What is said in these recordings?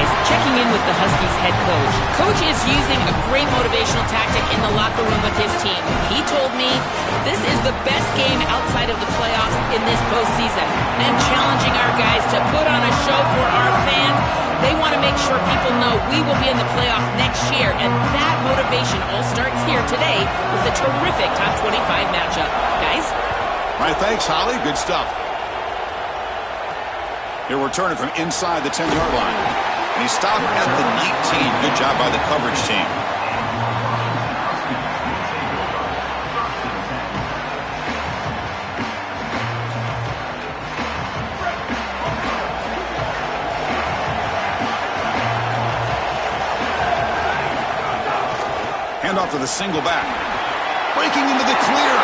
guys, checking in with the Huskies head coach. Coach is using a great motivational tactic in the locker room with his team. He told me this is the best game outside of the playoffs in this postseason, and challenging our guys to put on a show for our fans. They want to make sure people know we will be in the playoffs next year, and that motivation all starts here today with a terrific top 25 matchup. Guys? All right, thanks, Holly. Good stuff. He'll return it from inside the 10-yard line. And he stopped at the 19. Good job by the coverage team. Handoff to the single back. Breaking into the clear.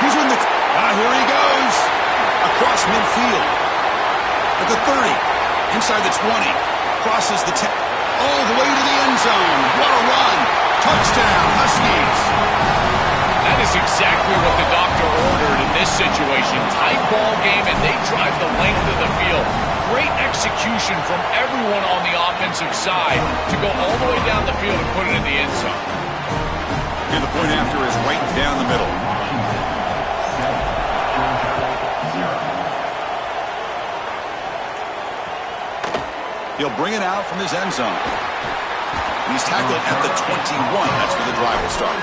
He's in the... here he goes. Across midfield. At the 30. Inside the 20. Crosses the 10. All the way to the end zone. What a run. Touchdown, Huskies. That is exactly what the doctor ordered in this situation. Tight ball game, and they drive the length of the field. Great execution from everyone on the offensive side to go all the way down the field and put it in the end zone. And the point after is right down the middle. He'll bring it out from his end zone. He's tackled at the 21. That's where the drive will start.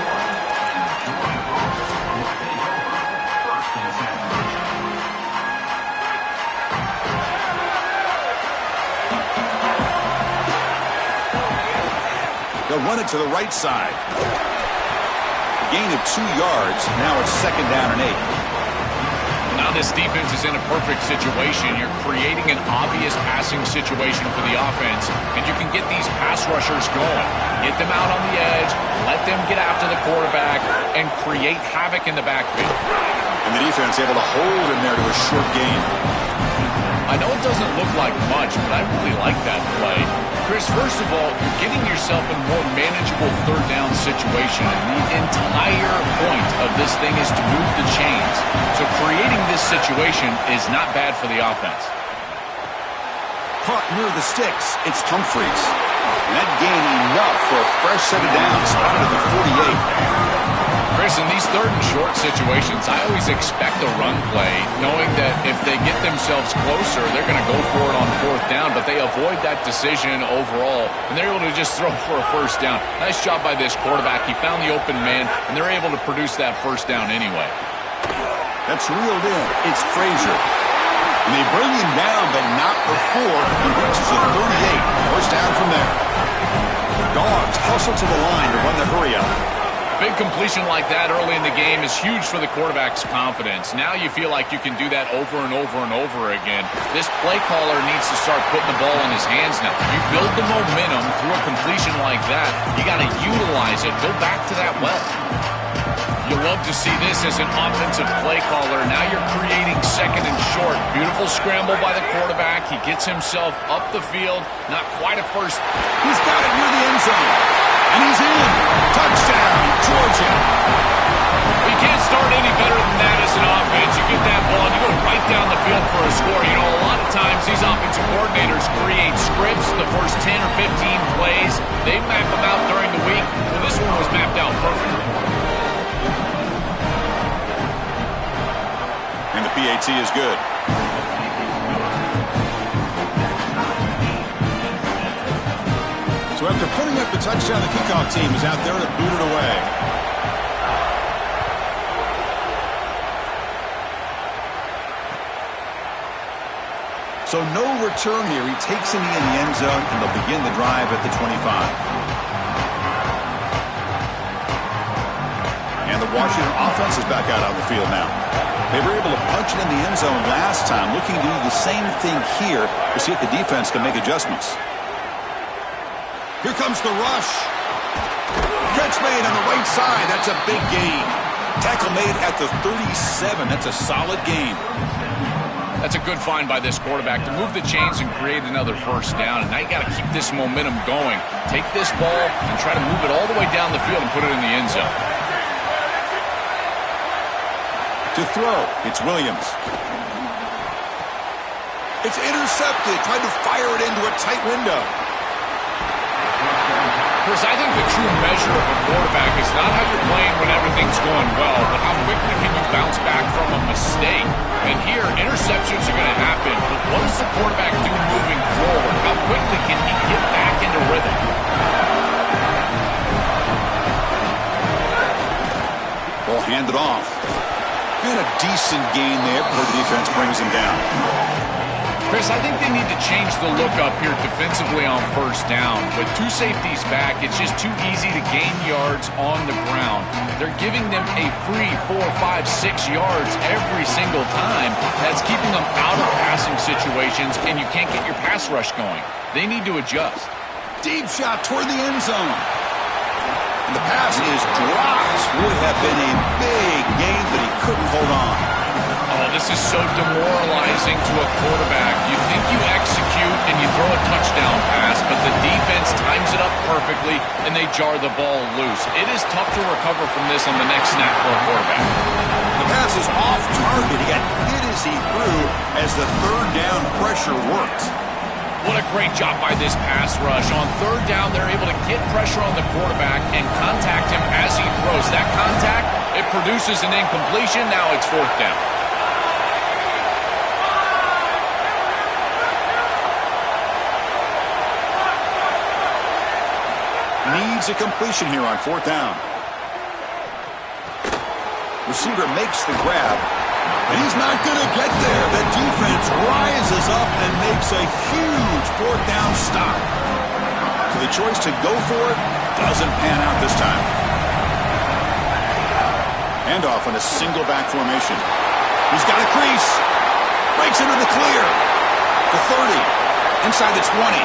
They'll run it to the right side. Gain of 2 yards. Now it's 2nd down and 8. Now this defense is in a perfect situation. You're creating an obvious passing situation for the offense, and you can get these pass rushers going. Get them out on the edge, let them get after the quarterback, and create havoc in the backfield. And the defense able to hold him there to a short gain. I know it doesn't look like much, but I really like that play. Chris, first of all, you're getting yourself in a more manageable 3rd down situation, and the entire point of this thing is to move the chains. So creating this situation is not bad for the offense. Caught near the sticks. It's Humphreys. And that gained enough for a fresh set of downs. Spotted at the 48. Chris, in these 3rd and short situations, I always expect a run play, knowing that if they get themselves closer, they're going to go for it on 4th down, but they avoid that decision overall, and they're able to just throw for a 1st down. Nice job by this quarterback. He found the open man, and they're able to produce that 1st down anyway. That's reeled in. It's Frazier. And they bring him down, but not before he reaches the 38. 1st down from there. Dogs hustle to the line to run the hurry up. Big completion like that early in the game is huge for the quarterback's confidence. Now you feel like you can do that over and over and over again. This play caller needs to start putting the ball in his hands now. You build the momentum through a completion like that. You got to utilize it. Go back to that well. You love to see this as an offensive play caller. Now you're creating 2nd and short. Beautiful scramble by the quarterback. He gets himself up the field. Not quite a first. He's got it near the end zone. And he's in. Touchdown, Georgia. You can't start any better than that as an offense. You get that ball, and you go right down the field for a score. You know, a lot of times these offensive coordinators create scripts, the first 10 or 15 plays. They map them out during the week. Well, this one was mapped out perfectly. And the PAT is good. So after putting up the touchdown, the kickoff team is out there to boot it away. So no return here. He takes it in the end zone, and they'll begin the drive at the 25. And the Washington offense is back out on the field now. They were able to punch it in the end zone last time, looking to do the same thing here to see if the defense can make adjustments. Here comes the rush. Catch made on the right side. That's a big gain. Tackle made at the 37. That's a solid gain. That's a good find by this quarterback to move the chains and create another 1st down. And now you got to keep this momentum going. Take this ball and try to move it all the way down the field and put it in the end zone. To throw, it's Williams. It's intercepted. Tried to fire it into a tight window. Chris, I think the true measure of a quarterback is not how you're playing when everything's going well, but how quickly can you bounce back from a mistake. And here, interceptions are going to happen, but what does the quarterback do moving forward? How quickly can he get back into rhythm? Ball handed off. And a decent gain there before the defense brings him down. Chris, I think they need to change the look up here defensively on first down. With two safeties back, it's just too easy to gain yards on the ground. They're giving them a free 4, 5, 6 yards every single time. That's keeping them out of passing situations, and you can't get your pass rush going. They need to adjust. Deep shot toward the end zone. And the pass is dropped. Would have been a big gain, but he couldn't hold on. Oh, this is so demoralizing to a quarterback. You think you execute and you throw a touchdown pass, but the defense times it up perfectly and they jar the ball loose. It is tough to recover from this on the next snap for a quarterback. The pass is off target. He got hit as he threw as the third down pressure worked. What a great job by this pass rush. On third down, they're able to get pressure on the quarterback and contact him as he throws. That contact, it produces an incompletion. Now it's fourth down. Needs a completion here on fourth down. Receiver makes the grab, and he's not going to get there. The defense rises up and makes a huge fourth down stop. So the choice to go for it doesn't pan out this time. Handoff on a single back formation. He's got a crease. Breaks into the clear. The 30. Inside the 20.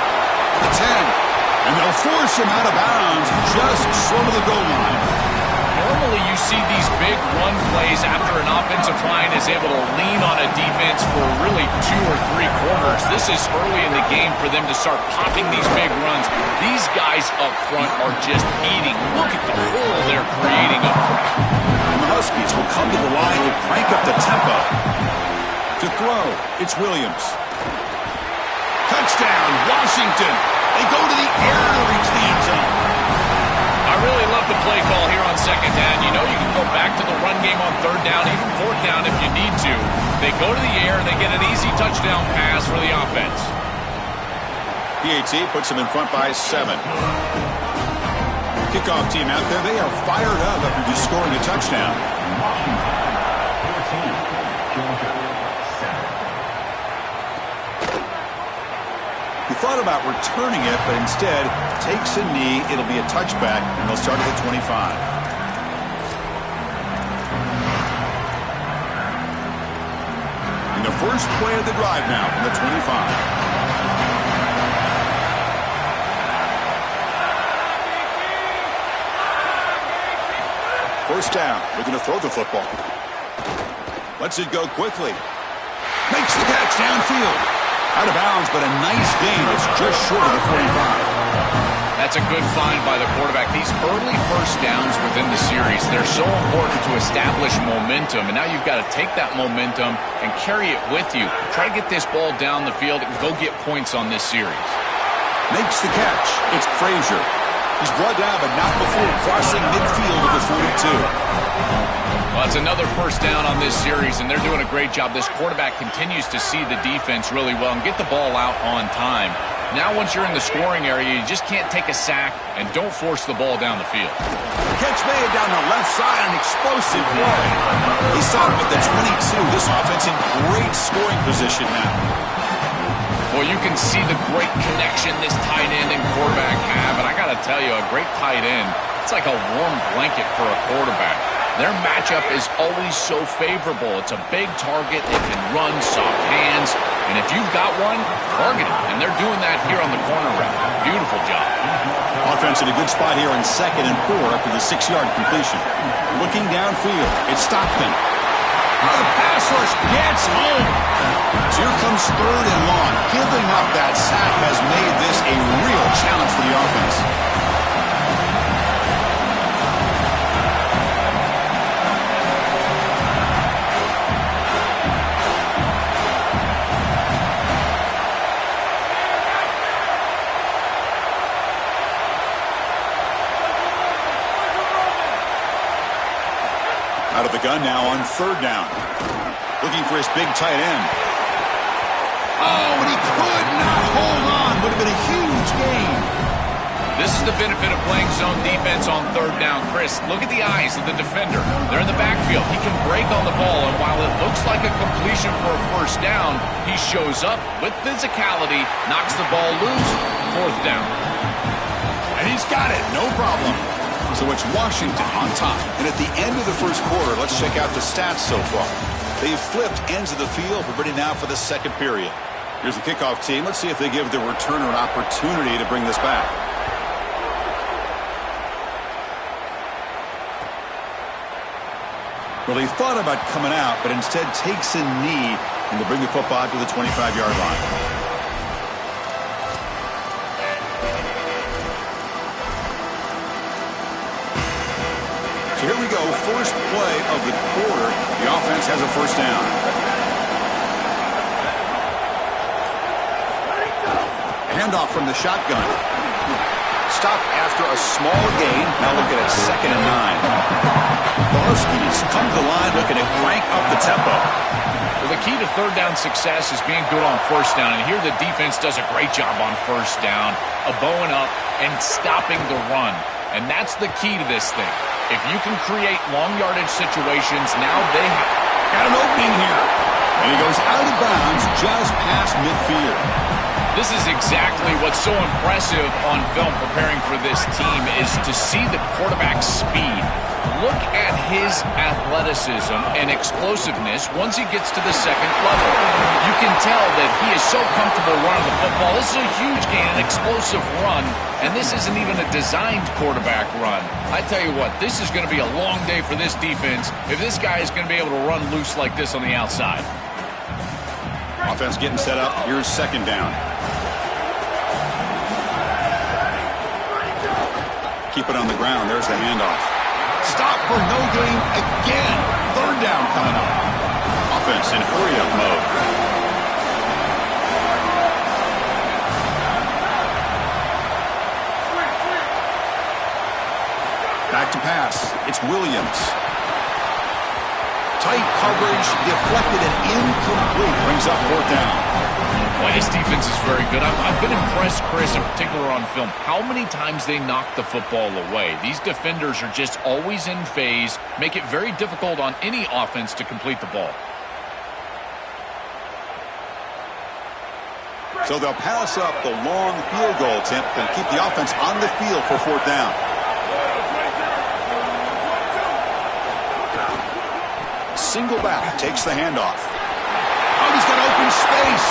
The 10. And they'll force him out of bounds just short of the goal line. Normally you see these big run plays after an offensive line is able to lean on a defense for really 2 or 3 quarters. This is early in the game for them to start popping these big runs. These guys up front are just eating. Look at the hole they're creating up front. And the Huskies will come to the line to crank up the tempo. To throw, it's Williams. Touchdown, Washington. They go to the air to reach the end zone. I really love the play call here on second down. You know you can go back to the run game on third down, even fourth down if you need to. They go to the air, and they get an easy touchdown pass for the offense. PAT puts them in front by 7. Kickoff team out there, they are fired up after just scoring a touchdown. He thought about returning it, but instead takes a knee. It'll be a touchback, and they'll start at the 25. And the first play of the drive now from the 25. First down, looking to throw the football. Lets it go quickly. Makes the catch downfield. Out of bounds, but a nice gain. It's just short of the 45. That's a good find by the quarterback. These early first downs within the series, they're so important to establish momentum. And now you've got to take that momentum and carry it with you. Try to get this ball down the field and go get points on this series. Makes the catch. It's Frazier. He's brought down, but not before crossing midfield of the 42. Well, it's another first down on this series, and they're doing a great job. This quarterback continues to see the defense really well and get the ball out on time. Now, once you're in the scoring area, you just can't take a sack and don't force the ball down the field. Catch made down the left side, an explosive play. He saw it with the 22. This offense in great scoring position now. Well, you can see the great connection this tight end and quarterback have, and I got to tell you, a great tight end, it's like a warm blanket for a quarterback. Their matchup is always so favorable. It's a big target. They can run, soft hands. And if you've got one, target it. And they're doing that here on the corner route. Beautiful job. Offense in a good spot here on 2nd and 4 after the 6-yard completion. Looking downfield, it's Stockton. The pass rush gets home. So here comes 3rd and long. Giving up that sack has made this a real challenge for the offense. Out of the gun now on third down. Looking for his big tight end. Oh, and he could not hold on. Would have been a huge gain. This is the benefit of playing zone defense on third down. Chris, look at the eyes of the defender. They're in the backfield. He can break on the ball, and while it looks like a completion for a first down, he shows up with physicality, knocks the ball loose, fourth down. And he's got it, no problem. So it's Washington on top. And at the end of the first quarter, let's check out the stats so far. They've flipped ends of the field. We're ready now for the second period. Here's the kickoff team. Let's see if they give the returner an opportunity to bring this back. Well, he thought about coming out, but instead takes a knee and to bring the football to the 25-yard line. So here we go, first play of the quarter. The offense has a first down. Handoff from the shotgun. Stop after a small gain. Now looking at 2nd and 9. The Huskies come to the line looking to crank up the tempo. Well, the key to third down success is being good on first down. And here the defense does a great job on first down of bowing up and stopping the run. And that's the key to this thing. If you can create long yardage situations, now they have got an opening here. And he goes out of bounds just past midfield. This is exactly what's so impressive on film preparing for this team is to see the quarterback's speed. Look at his athleticism and explosiveness once he gets to the second level. You can tell that he is so comfortable running the football. This is a huge gain, an explosive run, and this isn't even a designed quarterback run. I tell you what, this is going to be a long day for this defense if this guy is going to be able to run loose like this on the outside. Offense getting set up. Here's second down. Keep it on the ground. There's the handoff. Stop for no gain again. Third down coming up. Offense in hurry-up mode. Back to pass. It's Williams. Tight coverage, deflected and incomplete. Brings up fourth down. Boy, this defense is very good. I've been impressed, Chris, in particular on film, how many times they knock the football away. These defenders are just always in phase, make it very difficult on any offense to complete the ball. So they'll pass up the long field goal attempt and keep the offense on the field for fourth down. Single back, takes the handoff. Oh, he's got open space.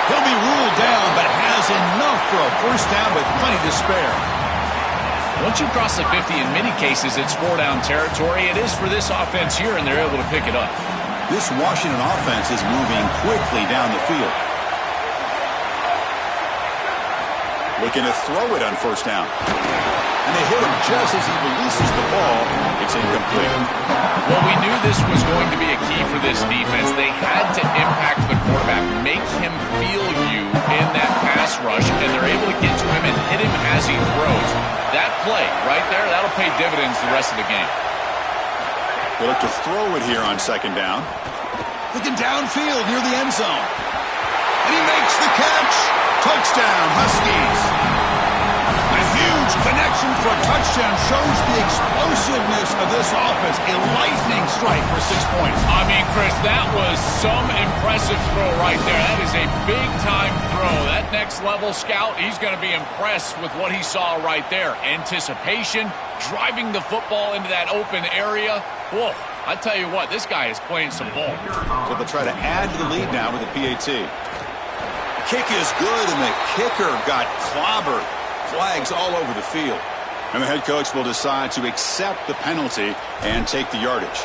He'll be ruled down, but has enough for a first down with plenty to spare. Once you cross the 50, in many cases, it's four-down territory. It is for this offense here, and they're able to pick it up. This Washington offense is moving quickly down the field. Looking to throw it on first down. And they hit him just as he releases the ball. It's incomplete. Well, we knew this was going to be a key for this defense. They had to impact the quarterback, make him feel you in that pass rush, and they're able to get to him and hit him as he throws. That play right there, that'll pay dividends the rest of the game. They look to throw it here on second down. Looking downfield near the end zone. And he makes the catch. Touchdown, Huskies. A huge connection for a touchdown shows the explosiveness of this offense. A lightning strike for 6 points. I mean, Chris, that was some impressive throw right there. That is a big-time throw. That next-level scout, he's going to be impressed with what he saw right there. Anticipation, driving the football into that open area. Whoa, I tell you what, this guy is playing some ball. So they'll try to add to the lead now with the PAT. Kick is good, and the kicker got clobbered. Flags all over the field. And the head coach will decide to accept the penalty and take the yardage.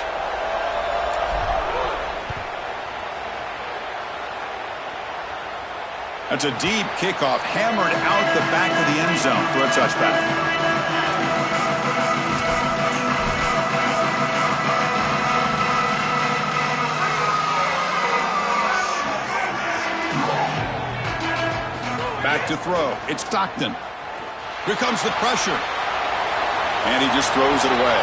That's a deep kickoff, hammered out the back of the end zone for a touchback. Back to throw. It's Stockton. Here comes the pressure. And he just throws it away.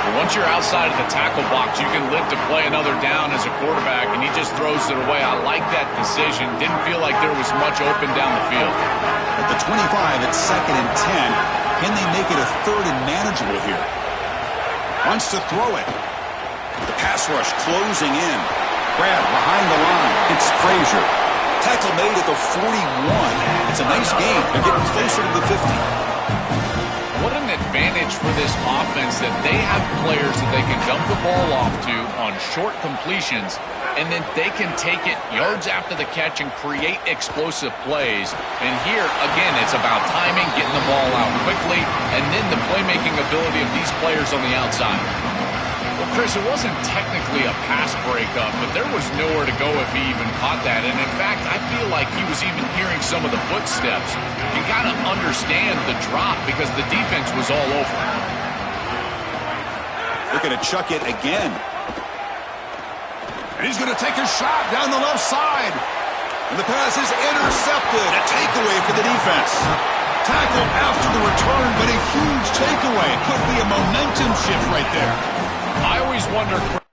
But once you're outside of the tackle box, you can live to play another down as a quarterback, and he just throws it away. I like that decision. Didn't feel like there was much open down the field. At the 25, it's 2nd and 10. Can they make it a 3rd and manageable here? Wants to throw it. The pass rush closing in. Brad behind the line. It's Frazier. Tackle made at the 41. It's a nice gain. They're getting closer to the 50. What an advantage for this offense that they have players that they can dump the ball off to on short completions, and then they can take it yards after the catch and create explosive plays. And here, again, it's about timing, getting the ball out quickly, and then the playmaking ability of these players on the outside. Well, Chris, it wasn't technically a pass breakup, but there was nowhere to go if he even caught that. And in fact, I feel like he was even hearing some of the footsteps. You got to understand the drop because the defense was all over. Looking to chuck it again. And he's going to take a shot down the left side. And the pass is intercepted. A takeaway for the defense. Tackle after the return, but a huge takeaway. Could be a momentum shift right there. I always wonder